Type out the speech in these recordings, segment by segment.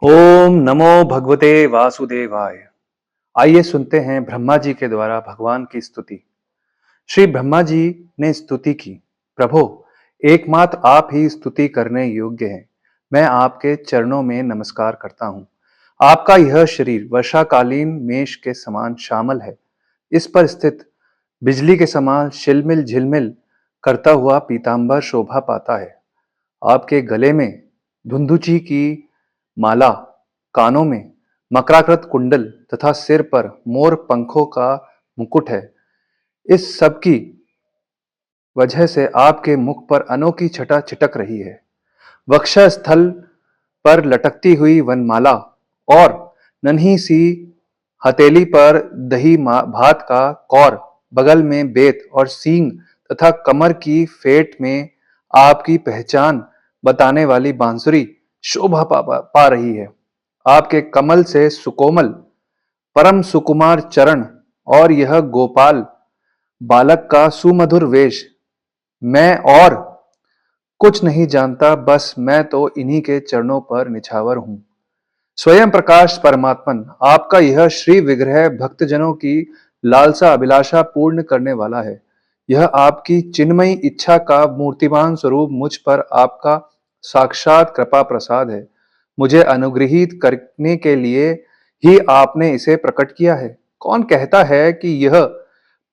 ओम नमो भगवते वासुदेवाय। आइए सुनते हैं ब्रह्मा जी के द्वारा भगवान की स्तुति। श्री ब्रह्मा जी ने स्तुति की, प्रभो एकमात्र आप ही स्तुति करने योग्य हैं। मैं आपके चरणों में नमस्कार करता हूँ। आपका यह शरीर वर्षाकालीन मेष के समान श्यामल है। इस पर स्थित बिजली के समान शिलमिल झिलमिल करता हुआ पीतांबर शोभा पाता है। आपके गले में धुंधुची की माला, कानों में मकराकृत कुंडल तथा सिर पर मोर पंखों का मुकुट है। इस सब की वजह से आपके मुख पर अनोखी छटा छिटक रही है। वक्षस्थल पर लटकती हुई वनमाला और नन्ही सी हथेली पर दही भात का कौर, बगल में बेत और सींग तथा कमर की फेंट में आपकी पहचान बताने वाली बांसुरी शोभा पा रही है। आपके कमल से सुकोमल परम सुकुमार चरण और यह गोपाल बालक का सुमधुर वेश, मैं और कुछ नहीं जानता, बस मैं तो इन्हीं के चरणों पर निछावर हूं। स्वयं प्रकाश परमात्मन आपका यह श्री विग्रह भक्तजनों की लालसा अभिलाषा पूर्ण करने वाला है। यह आपकी चिन्मयी इच्छा का मूर्तिमान स्वरूप मुझ पर आपका साक्षात कृपा प्रसाद है। मुझे अनुग्रहित करने के लिए ही आपने इसे प्रकट किया है। कौन कहता है कि यह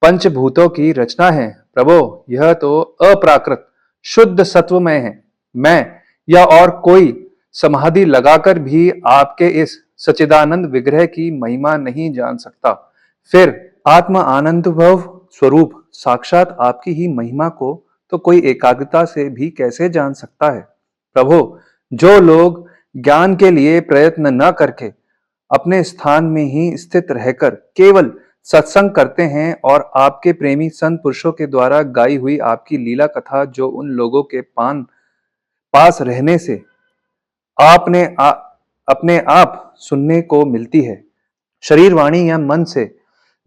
पंचभूतों की रचना है? प्रभो यह तो अप्राकृत शुद्ध सत्वमय है। मैं या और कोई समाधि लगाकर भी आपके इस सच्चिदानंद विग्रह की महिमा नहीं जान सकता। फिर आत्म आनंदभव स्वरूप साक्षात आपकी ही महिमा को तो कोई एकाग्रता से भी कैसे जान सकता है? प्रभो जो लोग ज्ञान के लिए प्रयत्न न करके अपने स्थान में ही स्थित रहकर केवल सत्संग करते हैं और आपके प्रेमी संत पुरुषों के द्वारा गाई हुई आपकी लीला कथा जो उन लोगों के पास रहने से अपने आप सुनने को मिलती है, शरीर वाणी या मन से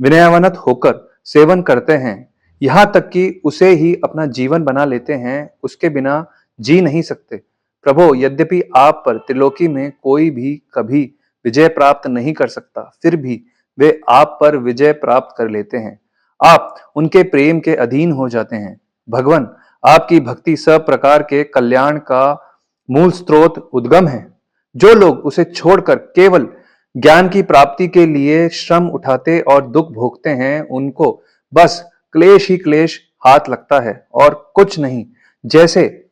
विनयावनत होकर सेवन करते हैं, यहाँ तक कि उसे ही अपना जीवन बना लेते हैं, उसके बिना जी नहीं सकते। प्रभो यद्यपि आप पर त्रिलोकी में कोई भी कभी विजय प्राप्त नहीं कर सकता, फिर भी वे आप पर विजय प्राप्त कर लेते हैं। आप उनके प्रेम के अधीन हो जाते हैं। भगवान आपकी भक्ति सब प्रकार के कल्याण का मूल स्रोत उद्गम है। जो लोग उसे छोड़कर केवल ज्ञान की प्राप्ति के लिए श्रम उठाते और दुख भोगते हैं, उनको बस क्लेश ही क्लेश हाथ लगता है और कुछ नहीं। जैसे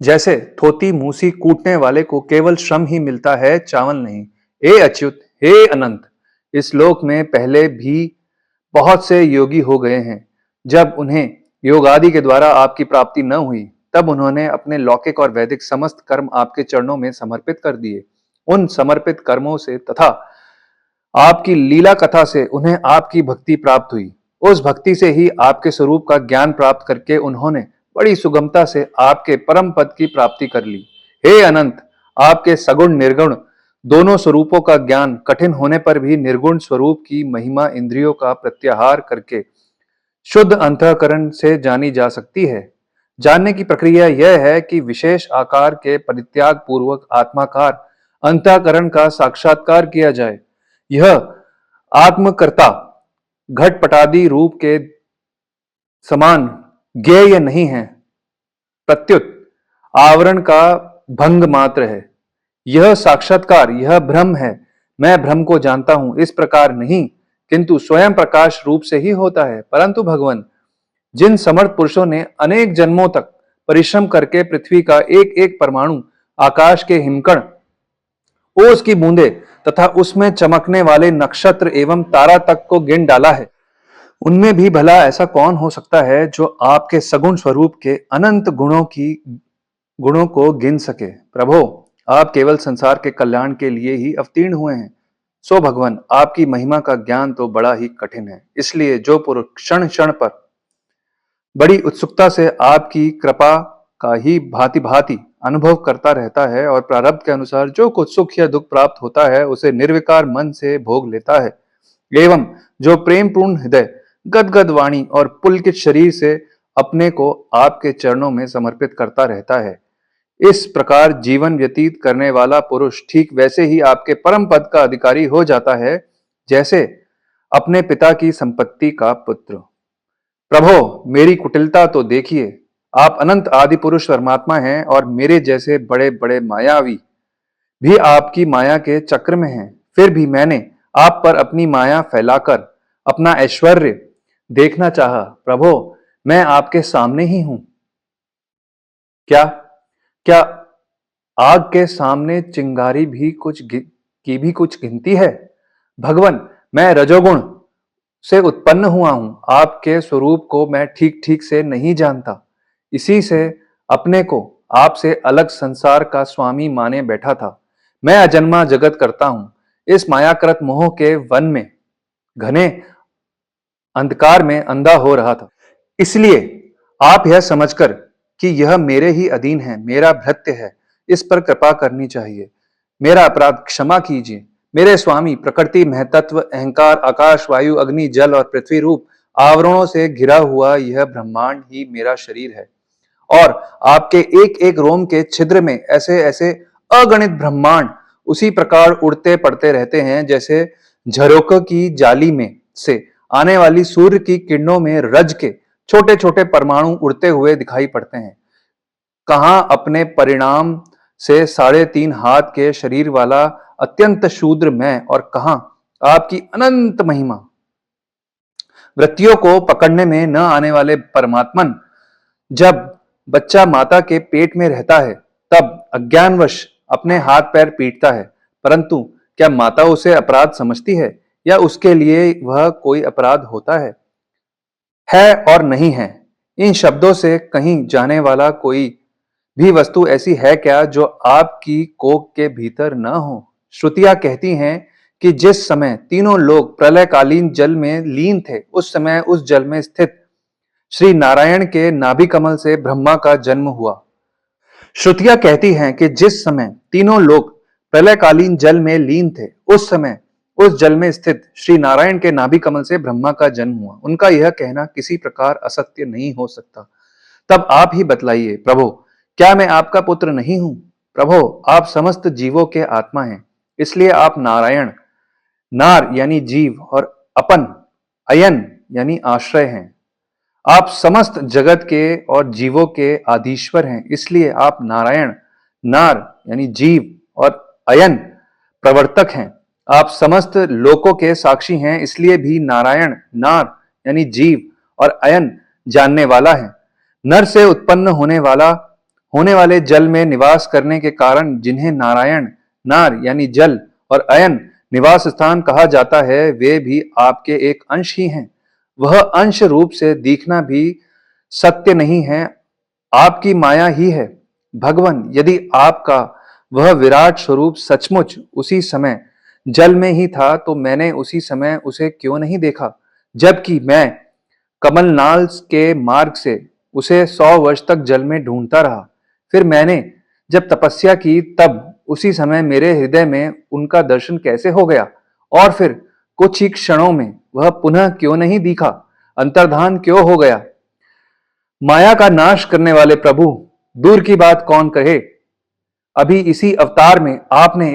जैसे थोती मूसी कूटने वाले को केवल श्रम ही मिलता है, चावल नहीं। हे अच्युत, हे अनंत, इस लोक में पहले भी बहुत से योगी हो गए हैं। जब उन्हें योग आदि के द्वारा आपकी प्राप्ति न हुई, तब उन्होंने अपने लौकिक और वैदिक समस्त कर्म आपके चरणों में समर्पित कर दिए। उन समर्पित कर्मों से तथा आपकी लीला कथा से उन्हें आपकी भक्ति प्राप्त हुई। उस भक्ति से ही आपके स्वरूप का ज्ञान प्राप्त करके उन्होंने बड़ी सुगमता से आपके परम पद की प्राप्ति कर ली। हे अनंत, आपके सगुण निर्गुण दोनों स्वरूपों का ज्ञान कठिन होने पर भी निर्गुण स्वरूप की महिमा इंद्रियों का प्रत्याहार करके शुद्ध अंतःकरण से जानी जा सकती है। जानने की प्रक्रिया यह है कि विशेष आकार के परित्याग पूर्वक आत्माकार अंतःकरण का साक्षात्कार किया जाए। यह आत्मकर्ता घटपटादि रूप के समान ज्ञेय नहीं है, प्रत्युत आवरण का भंग मात्र है। यह साक्षात्कार, यह भ्रम है। मैं भ्रम को जानता हूं, इस प्रकार नहीं, किंतु स्वयं प्रकाश रूप से ही होता है। परंतु भगवान, जिन समर्थ पुरुषों ने अनेक जन्मों तक परिश्रम करके पृथ्वी का एक एक परमाणु, आकाश के हिमकण, ओस की बूंदे तथा उसमें चमकने वाले नक्षत्र एवं तारा तक को गिन डाला है, उनमें भी भला ऐसा कौन हो सकता है जो आपके सगुण स्वरूप के अनंत गुणों को गिन सके? प्रभो आप केवल संसार के कल्याण के लिए ही अवतीर्ण हुए हैं। सो भगवान, आपकी महिमा का ज्ञान तो बड़ा ही कठिन है। इसलिए जो पुरुष क्षण क्षण पर बड़ी उत्सुकता से आपकी कृपा का ही भांति भांति अनुभव करता रहता है और प्रारब्ध के अनुसार जो कुछ सुख या दुख प्राप्त होता है उसे निर्विकार मन से भोग लेता है, एवं जो प्रेम पूर्ण हृदय, गदगद वाणी और पुलकित शरीर से अपने को आपके चरणों में समर्पित करता रहता है, इस प्रकार जीवन व्यतीत करने वाला पुरुष ठीक वैसे ही आपके परम पद का अधिकारी हो जाता है जैसे अपने पिता की संपत्ति का पुत्र। प्रभो, मेरी कुटिलता तो देखिए। आप अनंत आदि पुरुष परमात्मा हैं और मेरे जैसे बड़े बड़े मायावी भी आपकी माया के चक्र में हैं। फिर भी मैंने आप पर अपनी माया फैलाकर अपना ऐश्वर्य देखना चाहा। प्रभो, मैं आपके सामने ही हूं। क्या क्या आग के सामने चिंगारी भी की भी कुछ गिनती है? भगवन, मैं रजोगुण से उत्पन्न हुआ हूं। आपके स्वरूप को मैं ठीक ठीक से नहीं जानता। इसी से अपने को आपसे अलग संसार का स्वामी माने बैठा था। मैं अजन्मा जगत करता हूं। इस मायाकृत मोह के वन में घने अंधकार में अंधा हो रहा था। इसलिए आप यह समझकर कि यह मेरे ही अधीन है, मेरा भृत्य है, इस पर कृपा करनी चाहिए। मेरा अपराध क्षमा कीजिए। मेरे स्वामी, प्रकृति, महतत्व, अहंकार, आकाश, वायु, अग्नि, जल और पृथ्वी रूप आवरणों से घिरा हुआ यह ब्रह्मांड ही मेरा शरीर है और आपके एक एक रोम के छिद्र में ऐसे ऐसे अगणित ब्रह्मांड उसी प्रकार उड़ते पड़ते रहते हैं जैसे झरोकों की जाली में से आने वाली सूर्य की किरणों में रज के छोटे छोटे परमाणु उड़ते हुए दिखाई पड़ते हैं। कहां अपने परिणाम से 3.5 हाथ के शरीर वाला अत्यंत शूद्र मैं और कहां आपकी अनंत महिमा। वृत्तियों को पकड़ने में न आने वाले परमात्मन जब बच्चा माता के पेट में रहता है तब अज्ञानवश अपने हाथ पैर पीटता है, परंतु क्या माता उसे अपराध समझती है या उसके लिए वह कोई अपराध होता है और नहीं है? इन शब्दों से कहीं जाने वाला कोई भी वस्तु ऐसी है क्या जो आपकी कोख के भीतर न हो? श्रुतियां कहती हैं कि जिस समय तीनों लोग प्रलयकालीन जल में लीन थे उस समय उस जल में स्थित श्री नारायण के नाभि कमल से ब्रह्मा का जन्म हुआ। श्रुतियां कहती हैं कि जिस समय तीनों लोग प्रलयकालीन जल में लीन थे उस समय उस जल में स्थित श्री नारायण के नाभि कमल से ब्रह्मा का जन्म हुआ। उनका यह कहना किसी प्रकार असत्य नहीं हो सकता। तब आप ही बतलाइए प्रभो, क्या मैं आपका पुत्र नहीं हूं? प्रभो, आप समस्त जीवों के आत्मा हैं, इसलिए आप नारायण, नार यानी जीव और अपन, अयन यानी आश्रय हैं। आप समस्त जगत के और जीवों के आधीश्वर हैं, इसलिए आप नारायण, नार यानी जीव और अयन प्रवर्तक हैं। आप समस्त लोकों के साक्षी हैं, इसलिए भी नारायण, नार यानी जीव और अयन जानने वाला है। नर से उत्पन्न होने वाले जल में निवास करने के कारण जिन्हें नारायण, नार यानी जल और अयन निवास स्थान कहा जाता है, वे भी आपके एक अंश ही हैं। वह अंश रूप से दिखना भी सत्य नहीं है, आपकी माया ही है। भगवान, यदि आपका वह विराट स्वरूप सचमुच उसी समय जल में ही था तो मैंने उसी समय उसे क्यों नहीं देखा, जबकि मैं कमलनाल के मार्ग से उसे 100 वर्ष तक जल में ढूंढता रहा। फिर मैंने जब तपस्या की तब उसी समय मेरे हृदय में उनका दर्शन कैसे हो गया और फिर कुछ ही क्षणों में वह पुनः क्यों नहीं दिखा, अंतर्धान क्यों हो गया? माया का नाश करने वाले प्रभु, दूर की बात कौन कहे, अभी इसी अवतार में आपने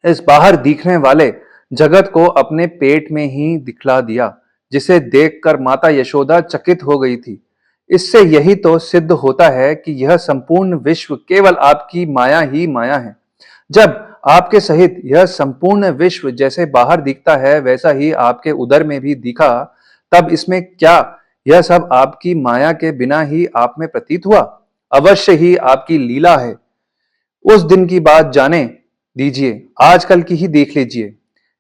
इस बाहर दिखने वाले जगत को अपने पेट में ही दिखला दिया, जिसे देखकर माता यशोदा चकित हो गई थी। इससे यही तो सिद्ध होता है कि यह संपूर्ण विश्व केवल आपकी माया ही माया है। जब आपके सहित यह संपूर्ण विश्व जैसे बाहर दिखता है वैसा ही आपके उदर में भी दिखा, तब इसमें क्या यह सब आपकी माया के बिना ही आप में प्रतीत हुआ? अवश्य ही आपकी लीला है। उस दिन की बात जाने दीजिए, आजकल की ही देख लीजिए।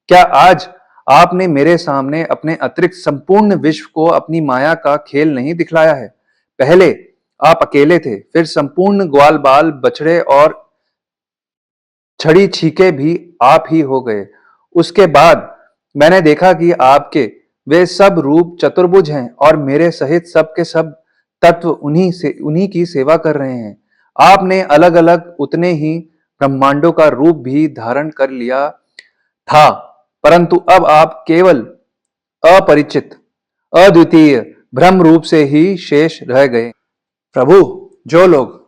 क्या आज आपने मेरे सामने अपने अतिरिक्त संपूर्ण विश्व को अपनी माया का खेल नहीं दिखलाया है? पहले आप अकेले थे, फिर संपूर्ण ग्वाल बाल बछड़े और छड़ी छीके भी आप ही हो गए। उसके बाद मैंने देखा कि आपके वे सब रूप चतुर्भुज हैं और मेरे सहित सब के सब तत्व उन्हीं की सेवा कर रहे हैं। आपने अलग अलग उतने ही ब्रह्मांडों का रूप भी धारण कर लिया था, परंतु अब आप केवल अपरिचित, अद्वितीय ब्रह्म रूप से ही शेष रह गए। प्रभु, जो लोग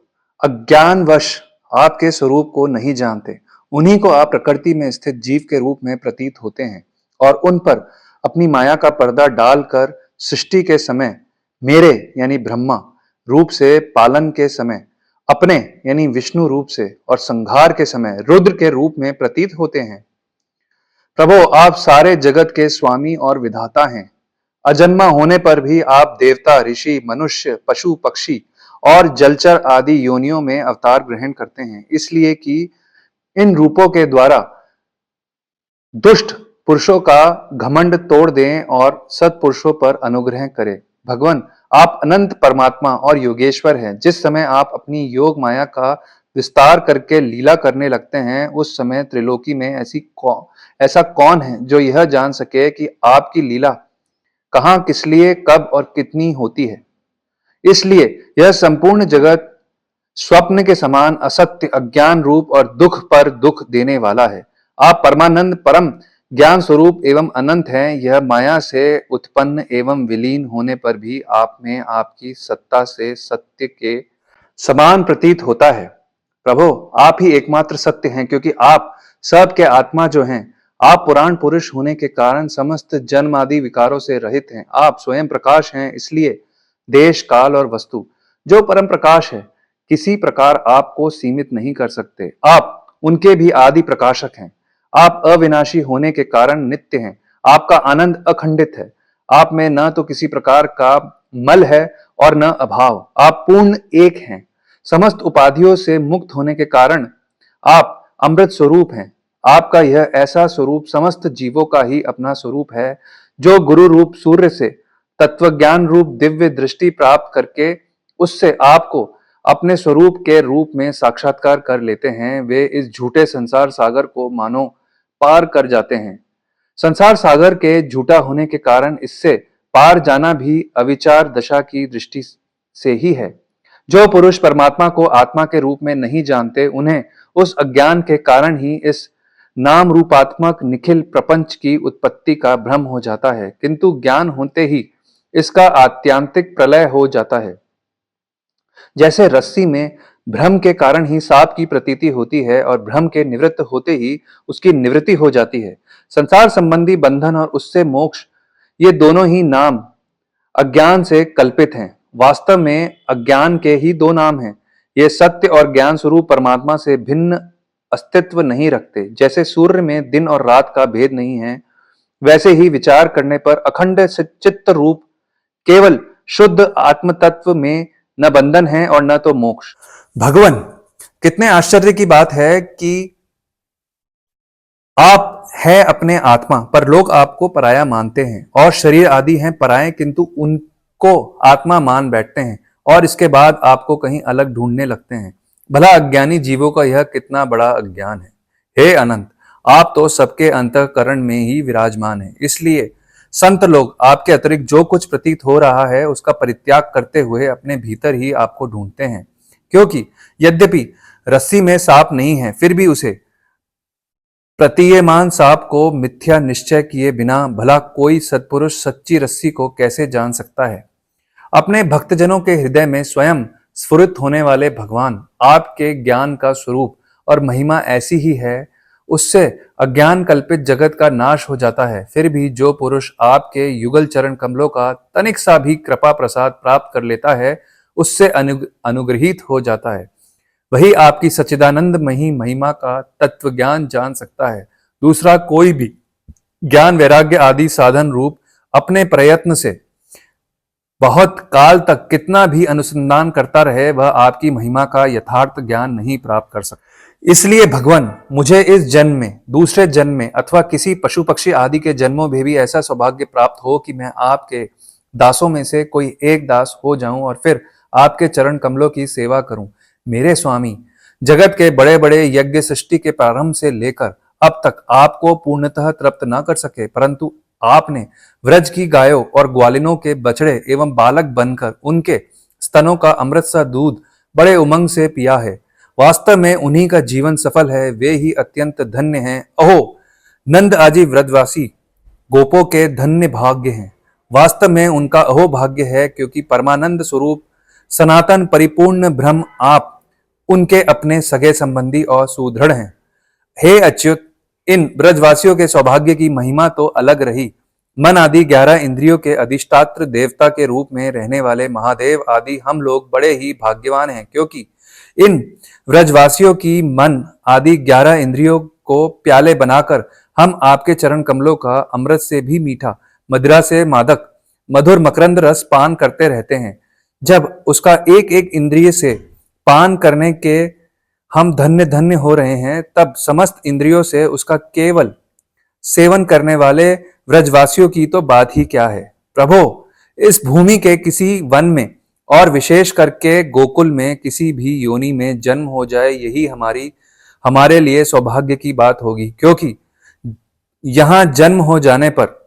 अज्ञानवश आपके स्वरूप को नहीं जानते। उन्हीं को आप प्रकृति में स्थित जीव के रूप में प्रतीत होते हैं और उन पर अपनी माया का पर्दा डालकर सृष्टि के समय मेरे यानी ब्रह्मा रूप से, पालन के समय अपने यानी विष्णु रूप से और संहार के समय रुद्र के रूप में प्रतीत होते हैं। प्रभु, आप सारे जगत के स्वामी और विधाता हैं। अजन्मा होने पर भी आप देवता, ऋषि, मनुष्य, पशु, पक्षी और जलचर आदि योनियों में अवतार ग्रहण करते हैं, इसलिए कि इन रूपों के द्वारा दुष्ट पुरुषों का घमंड तोड़ दें और सत्पुरुषों पर अनुग्रह करें। भगवान, आप अनंत परमात्मा और योगेश्वर हैं। जिस समय आप अपनी योग माया का विस्तार करके लीला करने लगते हैं, उस समय त्रिलोकी में ऐसा कौन है जो यह जान सके कि आपकी लीला कहां, किस लिए, कब और कितनी होती है। इसलिए यह संपूर्ण जगत स्वप्न के समान असत्य, अज्ञान रूप और दुख पर दुख देने वाला है। आप परमानंद, परम ज्ञान स्वरूप एवं अनंत हैं। यह माया से उत्पन्न एवं विलीन होने पर भी आप में आपकी सत्ता से सत्य के समान प्रतीत होता है। प्रभु, आप ही एकमात्र सत्य हैं, क्योंकि आप सब के आत्मा जो हैं, आप पुराण पुरुष होने के कारण समस्त जन्म आदि विकारों से रहित हैं। आप स्वयं प्रकाश हैं, इसलिए देश, काल और वस्तु जो परम प्रकाश है, किसी प्रकार आपको सीमित नहीं कर सकते। आप उनके भी आदि प्रकाशक हैं। आप अविनाशी होने के कारण नित्य हैं। आपका आनंद अखंडित है। आप में न तो किसी प्रकार का मल है और न अभाव। आप पूर्ण एक हैं। समस्त उपाधियों से मुक्त होने के कारण आप अमृत स्वरूप हैं। आपका यह ऐसा स्वरूप समस्त जीवों का ही अपना स्वरूप है। जो गुरु रूप सूर्य से तत्वज्ञान रूप दिव्य दृष्टि प्राप्त करके उससे आपको अपने स्वरूप के रूप में साक्षात्कार कर लेते हैं, वे इस झूठे संसार सागर को मानो पार कर जाते हैं। संसार सागर के झूठा होने के कारण इससे पार जाना भी अविचार दशा की दृष्टि से ही है। जो पुरुष परमात्मा को आत्मा के रूप में नहीं जानते, उन्हें उस अज्ञान के कारण ही इस नाम रूपात्मक निखिल प्रपंच की उत्पत्ति का भ्रम हो जाता है, किंतु ज्ञान होते ही इसका आत्यांतिक प्रलय हो जाता है। जैसे रस्सी में भ्रम के कारण ही सांप की प्रतीति होती है और भ्रम के निवृत्त होते ही उसकी निवृत्ति हो जाती है। संसार संबंधी बंधन और उससे मोक्ष, ये दोनों ही नाम अज्ञान से कल्पित हैं। वास्तव में अज्ञान के ही दो नाम हैं। ये सत्य और ज्ञान स्वरूप परमात्मा से भिन्न अस्तित्व नहीं रखते। जैसे सूर्य में दिन और रात का भेद नहीं है, वैसे ही विचार करने पर अखंड चित्त रूप केवल शुद्ध आत्म तत्व में न बंधन है और न तो मोक्ष। भगवान, कितने आश्चर्य की बात है कि आप है अपने आत्मा, पर लोग आपको पराया मानते हैं और शरीर आदि हैं पराये, किंतु उनको आत्मा मान बैठते हैं और इसके बाद आपको कहीं अलग ढूंढने लगते हैं। भला अज्ञानी जीवों का यह कितना बड़ा अज्ञान है। हे अनंत, आप तो सबके अंतःकरण में ही विराजमान हैं। इसलिए संत लोग आपके अतिरिक्त जो कुछ प्रतीत हो रहा है उसका परित्याग करते हुए अपने भीतर ही आपको ढूंढते हैं, क्योंकि यद्यपि रस्सी में सांप नहीं है, फिर भी उसे प्रतीयमान सांप को मिथ्या निश्चय किए बिना भला कोई सत्पुरुष सच्ची रस्सी को कैसे जान सकता है। अपने भक्तजनों के हृदय में स्वयं स्फुरित होने वाले भगवान, आपके ज्ञान का स्वरूप और महिमा ऐसी ही है, उससे अज्ञान कल्पित जगत का नाश हो जाता है। फिर भी जो पुरुष आपके युगल चरण कमलों का तनिक सा भी कृपा प्रसाद प्राप्त कर लेता है, उससे अनुग्रहित हो जाता है, वही आपकी सच्चिदानंदमयी महिमा का तत्व ज्ञान जान सकता है। दूसरा कोई भी ज्ञान वैराग्य आदि साधन रूप अपने प्रयत्न से बहुत काल तक कितना भी अनुसंधान करता रहे, वह आपकी महिमा का यथार्थ ज्ञान नहीं प्राप्त कर सकता। इसलिए भगवान, मुझे इस जन्म में, दूसरे जन्म में अथवा किसी पशु पक्षी आदि के जन्मों में भी ऐसा सौभाग्य प्राप्त हो कि मैं आपके दासों में से कोई एक दास हो जाऊं और फिर आपके चरण कमलों की सेवा करूं। मेरे स्वामी, जगत के बड़े बड़े यज्ञ सृष्टि के प्रारंभ से लेकर अब तक आपको पूर्णतः तृप्त न कर सके, परंतु आपने व्रज की गायों और ग्वालिनों के बछड़े एवं बालक बनकर उनके स्तनों का अमृत सा दूध बड़े उमंग से पिया है। वास्तव में उन्हीं का जीवन सफल है, वे ही अत्यंत धन्य हैं। अहो, नंद आदि व्रजवासी गोपों के धन्य भाग्य हैं। वास्तव में उनका अहो भाग्य है, क्योंकि परमानंद स्वरूप सनातन परिपूर्ण ब्रह्म आप उनके अपने सगे संबंधी और सुदृढ़ हैं। हे अच्युत, इन ब्रजवासियों के सौभाग्य की महिमा तो अलग रही। मन आदि 11 इंद्रियों के अधिष्ठात्र देवता के रूप में रहने वाले महादेव आदि हम लोग बड़े ही भाग्यवान हैं, क्योंकि इन ब्रजवासियों की मन आदि 11 इंद्रियों को प्याले बनाकर हम आपके चरण कमलों का अमृत से भी मीठा, मदिरा से मादक, मधुर मकरंद रस पान करते रहते हैं। जब उसका एक एक इंद्रिय से पान करने के हम धन्य धन्य हो रहे हैं, तब समस्त इंद्रियों से उसका केवल सेवन करने वाले व्रजवासियों की तो बात ही क्या है। प्रभो, इस भूमि के किसी वन में और विशेष करके गोकुल में किसी भी योनि में जन्म हो जाए, यही हमारे लिए सौभाग्य की बात होगी, क्योंकि यहाँ जन्म हो जाने पर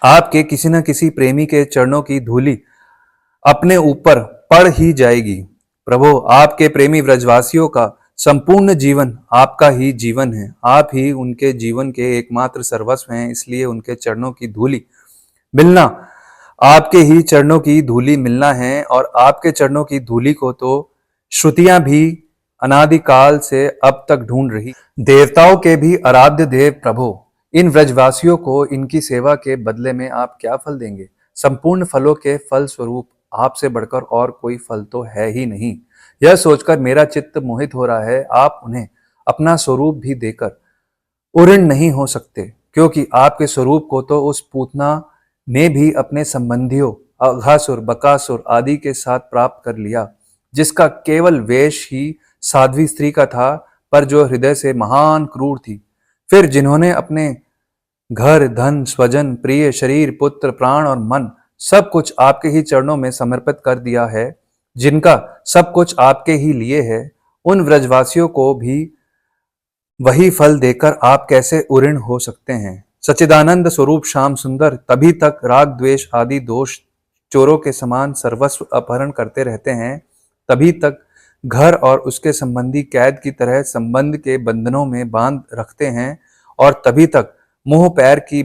आपके किसी न किसी प्रेमी के चरणों की धूलि अपने ऊपर पड़ ही जाएगी। प्रभो, आपके प्रेमी व्रजवासियों का संपूर्ण जीवन आपका ही जीवन है। आप ही उनके जीवन के एकमात्र सर्वस्व हैं, इसलिए उनके चरणों की धूलि मिलना, आपके ही चरणों की धूलि मिलना है। और आपके चरणों की धूलि को तो श्रुतियां भी अनादिकाल से अब तक ढूंढ रही। देवताओं के भी आराध्य देव प्रभो, इन व्रजवासियों को इनकी सेवा के बदले में आप क्या फल देंगे? संपूर्ण फलों के फल स्वरूप आपसे बढ़कर और कोई फल तो है ही नहीं। यह सोचकर मेरा चित्त मोहित हो रहा है। आप उन्हें अपना स्वरूप भी देकर उऋण नहीं हो सकते, क्योंकि आपके स्वरूप को तो उस पूतना ने भी अपने संबंधियों अघासुर, बकासुर आदि के साथ प्राप्त कर लिया, जिसका केवल वेश ही साध्वी स्त्री का था, पर जो हृदय से महान क्रूर थी। फिर जिन्होंने अपने घर, धन, स्वजन, प्रिय, शरीर, पुत्र, प्राण और मन सब कुछ आपके ही चरणों में समर्पित कर दिया है, जिनका सब कुछ आपके ही लिए है, उन व्रजवासियों को भी वही फल देकर आप कैसे उऋण हो सकते हैं? सच्चिदानंद स्वरूप श्याम सुंदर तभी तक राग, द्वेष आदि दोष चोरों के समान सर्वस्व अपहरण करते रहते हैं, तभी तक घर और उसके संबंधी कैद की तरह संबंध के बंधनों में बांध रखते हैं, और तभी तक मुंह पैर की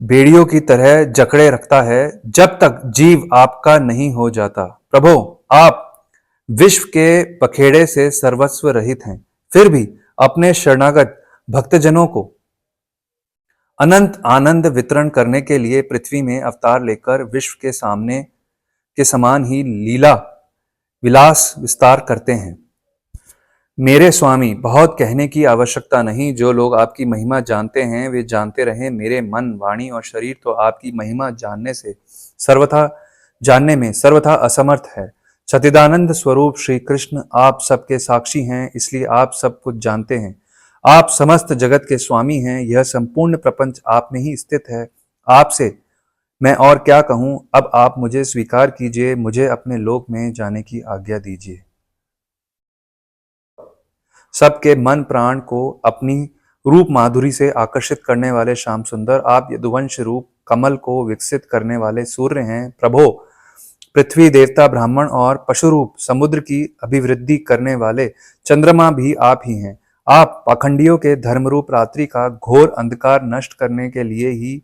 बेड़ियों की तरह जकड़े रखता है, जब तक जीव आपका नहीं हो जाता। प्रभो, आप विश्व के पखेड़े से सर्वस्व रहित हैं, फिर भी अपने शरणागत भक्तजनों को अनंत आनंद वितरण करने के लिए पृथ्वी में अवतार लेकर विश्व के सामने के समान ही लीला विलास विस्तार करते हैं। मेरे स्वामी, बहुत कहने की आवश्यकता नहीं। जो लोग आपकी महिमा जानते हैं वे जानते रहें। मेरे मन, वाणी और शरीर तो आपकी महिमा जानने में सर्वथा असमर्थ है। सच्चिदानंद स्वरूप श्री कृष्ण आप सबके साक्षी हैं, इसलिए आप सब कुछ जानते हैं। आप समस्त जगत के स्वामी हैं। यह संपूर्ण प्रपंच आप में ही स्थित है। आपसे मैं और क्या कहूं? अब आप मुझे स्वीकार कीजिए, मुझे अपने लोक में जाने की आज्ञा दीजिए। सबके मन प्राण को अपनी रूप माधुरी से आकर्षित करने वाले श्याम सुंदर, आप यदुवंश रूप कमल को विकसित करने वाले सूर्य हैं। प्रभो, पृथ्वी देवता, ब्राह्मण और पशु रूप समुद्र की अभिवृद्धि करने वाले चंद्रमा भी आप ही हैं। आप पाखंडियों के धर्मरूप रात्रि का घोर अंधकार नष्ट करने के लिए ही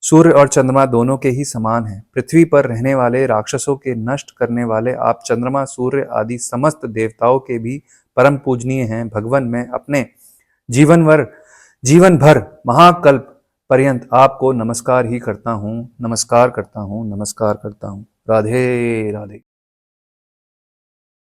सूर्य और चंद्रमा दोनों के ही समान हैं। पृथ्वी पर रहने वाले राक्षसों के नष्ट करने वाले आप चंद्रमा, सूर्य आदि समस्त देवताओं के भी परम पूजनीय हैं। भगवान, मैं अपने जीवन भर महाकल्प पर्यंत आपको नमस्कार ही करता हूँ, नमस्कार करता हूँ, नमस्कार करता हूँ। राधे राधे।